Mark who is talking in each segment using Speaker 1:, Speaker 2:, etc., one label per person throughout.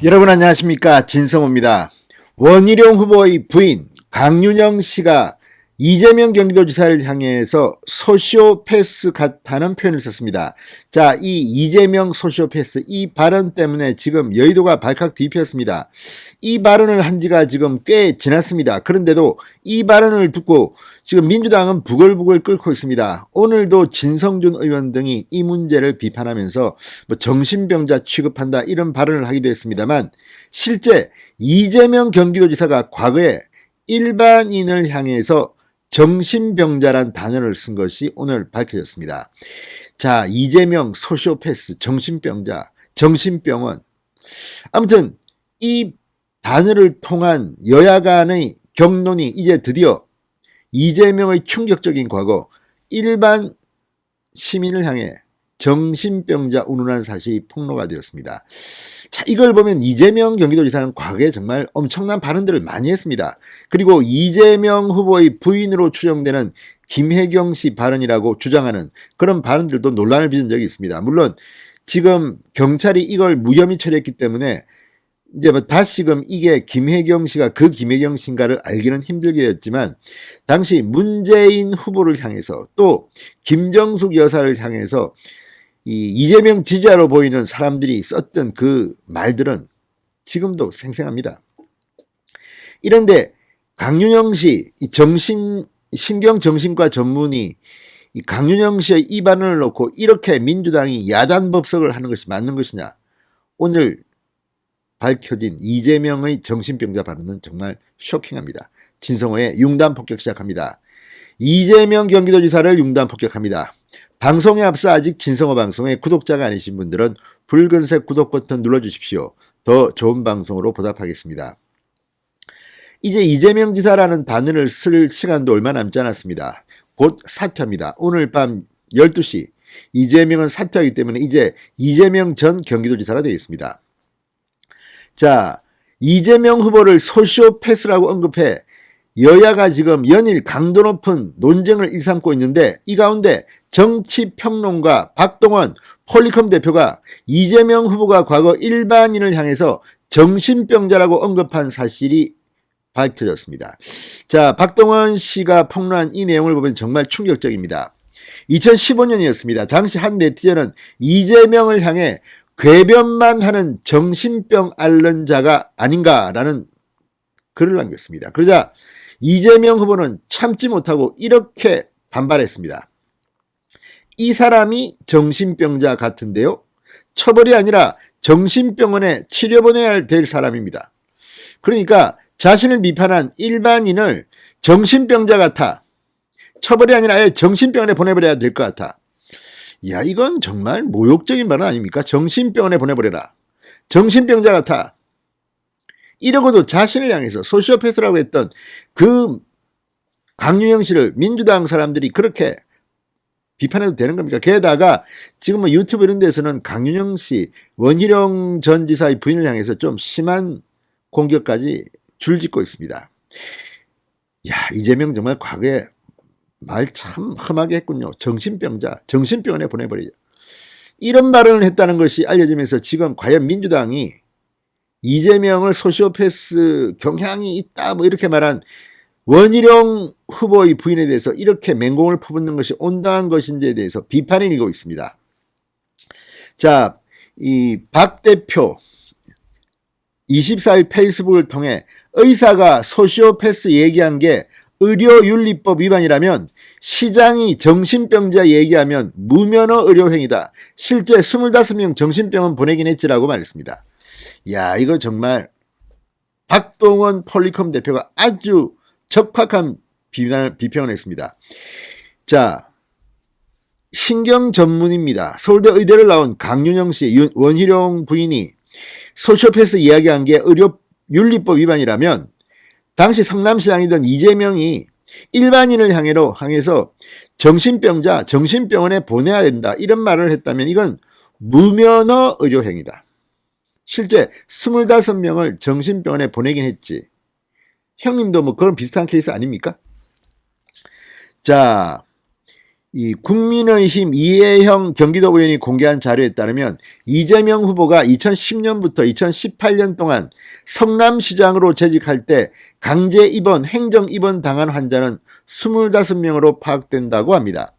Speaker 1: 여러분 안녕하십니까, 진성호입니다. 원희룡 후보의 부인 강윤영 씨가 이재명 경기도지사를 향해서 소시오패스 같다는 표현을 썼습니다. 자, 이 이재명 소시오패스, 이 발언 때문에 지금 여의도가 발칵 뒤집혔습니다. 이 발언을 한 지가 지금 꽤 지났습니다. 그런데도 이 발언을 듣고 지금 민주당은 부글부글 끓고 있습니다. 오늘도 진성준 의원 등이 이 문제를 비판하면서 뭐 정신병자 취급한다 이런 발언을 하기도 했습니다만, 실제 이재명 경기도지사가 과거에 일반인을 향해서 정신병자란 단어를 쓴 것이 오늘 밝혀졌습니다. 자, 이재명 소시오패스, 정신병자, 정신병원. 아무튼 이 단어를 통한 여야 간의 격론이 이제 드디어 이재명의 충격적인 과거, 일반 시민을 향해 정신병자 운운한 사실이 폭로가 되었습니다. 자, 이걸 보면 이재명 경기도지사는 과거에 정말 엄청난 발언들을 많이 했습니다. 그리고 이재명 후보의 부인으로 추정되는 김혜경 씨 발언이라고 주장하는 그런 발언들도 논란을 빚은 적이 있습니다. 물론 지금 경찰이 이걸 무혐의 처리했기 때문에 이제 뭐 다시금 이게 김혜경 씨가 그 김혜경 씨인가를 알기는 힘들게 했지만, 당시 문재인 후보를 향해서 또 김정숙 여사를 향해서 이 이재명 지지자로 보이는 사람들이 썼던 그 말들은 지금도 생생합니다. 이런데 강윤영 씨, 이 신경정신과 전문의 이 강윤영 씨의 이 발언을 놓고 이렇게 민주당이 야단 법석을 하는 것이 맞는 것이냐? 오늘 밝혀진 이재명의 정신병자 발언은 정말 쇼킹합니다. 진성호의 융단 폭격 시작합니다. 이재명 경기도지사를 융단 폭격합니다. 방송에 앞서 아직 진성호 방송의 구독자가 아니신 분들은 붉은색 구독 버튼 눌러주십시오. 더 좋은 방송으로 보답하겠습니다. 이제 이재명 지사라는 단어를 쓸 시간도 얼마 남지 않았습니다. 곧 사퇴합니다. 오늘 밤 12시 이재명은 사퇴하기 때문에 이제 이재명 전 경기도지사가 되겠습니다. 자, 이재명 후보를 소시오패스라고 언급해 여야가 지금 연일 강도 높은 논쟁을 일삼고 있는데, 이 가운데 정치평론가 박동원 폴리컴 대표가 이재명 후보가 과거 일반인을 향해서 정신병자라고 언급한 사실이 밝혀졌습니다. 자, 박동원 씨가 폭로한 이 내용을 보면 정말 충격적입니다. 2015년이었습니다. 당시 한 네티즌은 이재명을 향해 궤변만 하는 정신병 앓는 자가 아닌가라는 글을 남겼습니다. 그러자 이재명 후보는 참지 못하고 이렇게 반발했습니다. 이 사람이 정신병자 같은데요, 처벌이 아니라 정신병원에 치료보내야 될 사람입니다. 그러니까 자신을 비판한 일반인을 정신병자 같아, 처벌이 아니라 아예 정신병원에 보내버려야 될 것 같아. 야, 이건 정말 모욕적인 발언 아닙니까? 정신병원에 보내버려라, 정신병자 같아. 이러고도 자신을 향해서 소시오패스라고 했던 그 강윤영 씨를 민주당 사람들이 그렇게 비판해도 되는 겁니까? 게다가 지금 뭐 유튜브 이런 데서는 강윤영 씨, 원희룡 전 지사의 부인을 향해서 좀 심한 공격까지 줄짓고 있습니다. 야, 이재명 정말 과거에 말 참 험하게 했군요. 정신병자, 정신병원에 보내버리죠. 이런 발언을 했다는 것이 알려지면서 지금 과연 민주당이 이재명을 소시오패스 경향이 있다 뭐 이렇게 말한 원희룡 후보의 부인에 대해서 이렇게 맹공을 퍼붓는 것이 온당한 것인지에 대해서 비판이 일고 있습니다. 자, 이 박 대표 24일 페이스북을 통해 의사가 소시오패스 얘기한 게 의료윤리법 위반이라면 시장이 정신병자 얘기하면 무면허 의료행위다. 실제 25명 정신병원 보내긴 했지라고 말했습니다. 야, 이거 정말 박동원 폴리컴 대표가 아주 적확한 비평을 했습니다. 자, 신경 전문입니다. 서울대 의대를 나온 강윤영 씨, 원희룡 부인이 소시오패스 이야기한 게 의료윤리법 위반이라면 당시 성남시장이던 이재명이 일반인을 향해서 정신병자, 정신병원에 보내야 된다 이런 말을 했다면 이건 무면허 의료행위다. 실제 25명을 정신병원에 보내긴 했지. 형님도 뭐 그런 비슷한 케이스 아닙니까? 자, 이 국민의힘 이해영 경기도 의원이 공개한 자료에 따르면 이재명 후보가 2010년부터 2018년 동안 성남시장으로 재직할 때 강제 입원, 행정 입원 당한 환자는 25명으로 파악된다고 합니다.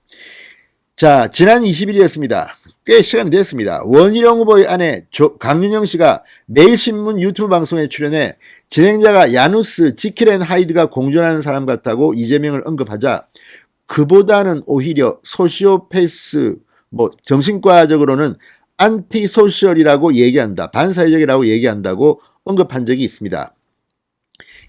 Speaker 1: 자, 지난 20일이었습니다. 꽤 시간이 됐습니다. 원희룡 후보의 아내 강윤영 씨가 매일신문 유튜브 방송에 출연해 진행자가 야누스, 지킬 앤 하이드가 공존하는 사람 같다고 이재명을 언급하자 그보다는 오히려 소시오패스, 정신과적으로는 안티소셜이라고 얘기한다. 반사회적이라고 얘기한다고 언급한 적이 있습니다.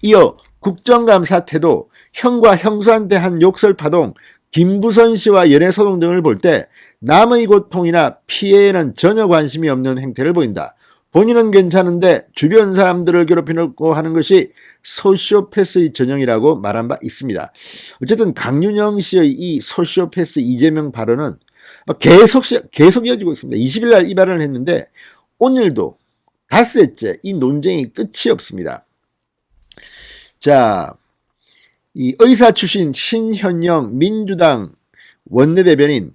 Speaker 1: 이어 국정감사 태도, 형과 형수한테 한 욕설 파동, 김부선 씨와 연애소동 등을 볼 때 남의 고통이나 피해에는 전혀 관심이 없는 행태를 보인다. 본인은 괜찮은데 주변 사람들을 괴롭히려고 하는 것이 소시오패스의 전형이라고 말한 바 있습니다. 어쨌든 강윤영 씨의 이 소시오패스 이재명 발언은 계속 이어지고 있습니다. 20일 날 이 발언을 했는데 오늘도 닷새째 이 논쟁이 끝이 없습니다. 자, 이 의사 출신 신현영 민주당 원내대변인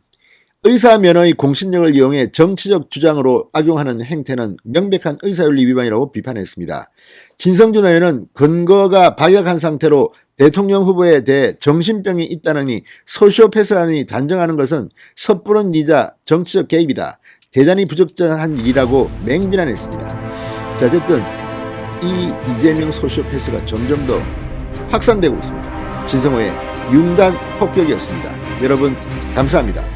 Speaker 1: 의사 면허의 공신력을 이용해 정치적 주장으로 악용하는 행태는 명백한 의사윤리 위반이라고 비판했습니다. 진성준 의원은 근거가 박약한 상태로 대통령 후보에 대해 정신병이 있다느니 소시오패스라니 단정하는 것은 섣부른 니자 정치적 개입이다. 대단히 부적절한 일이라고 맹비난했습니다. 자, 어쨌든 이 이재명 소시오패스가 점점 더 확산되고 있습니다. 진성호의 융단 폭격이었습니다. 여러분 감사합니다.